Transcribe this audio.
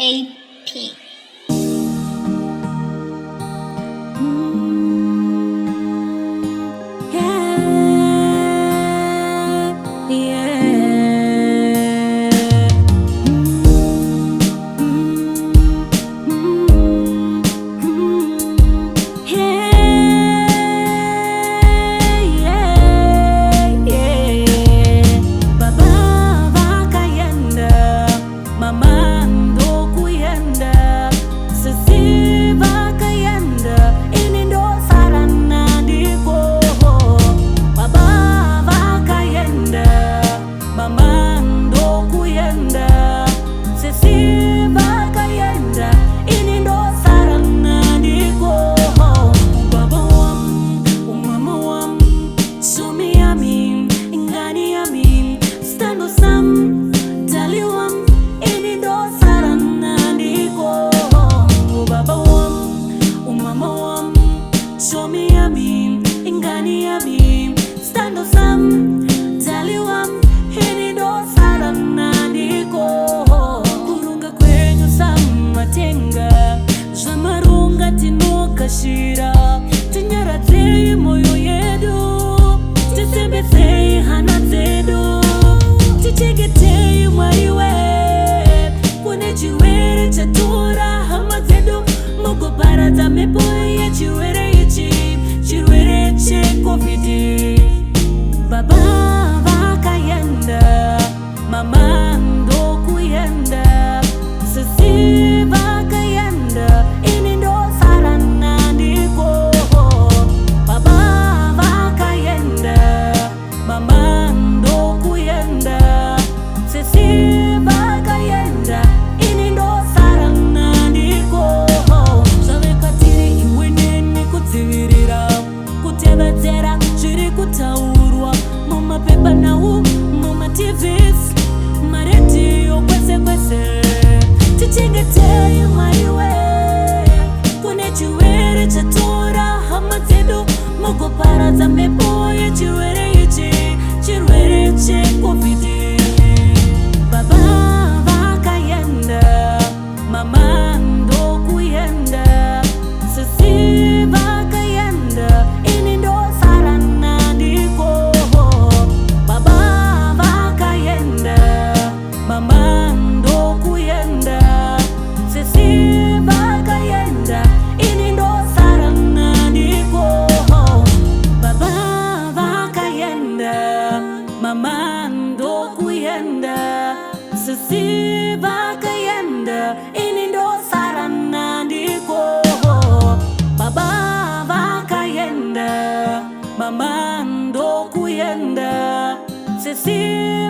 AP. Show me a meme, ingani a meme. Stand up some, tell you hini do sarana niko. Kurunga kwenyu sama tenga, jamarunga tinuka shira. Tinyara tei moyo yedu, tisembe tei hana tedu. Tichege tei mariwe, kune chiwere chatura hama tedu. Mogo parata me boye chiwere. Chirwere che COVID. Baba vakayenda, mama ndo kuyenda. Sisi vakayenda, ini ndo sarana ndiko. Baba vakayenda, mama ndo kuyenda. Sisi vakayenda, ini ndo sarana ndiko. Sabe katiri iwe neni kudzivirira. Kutebatera chiri kutaurwa muma pepa nau muma TVs maredio kwese kwese. Tichengetei mariwe kune chiwere chatora hama tedu. Mogo paradza mepo ye chiwere ichi, chirwere che COVID. Baba vakayenda, mama ndo kuyenda. Sisi vakayenda, ini ndo sarana ndiko. Baba vakayenda, mama ndo kuyenda. Sisi vakayenda, ini ndo sarana ndiko. Baba vakayenda, mama ndo kuyenda. Sisi vakayenda, ini ndo sarana ndiko. Baba vakayenda, mama ndo kuyenda. Sisi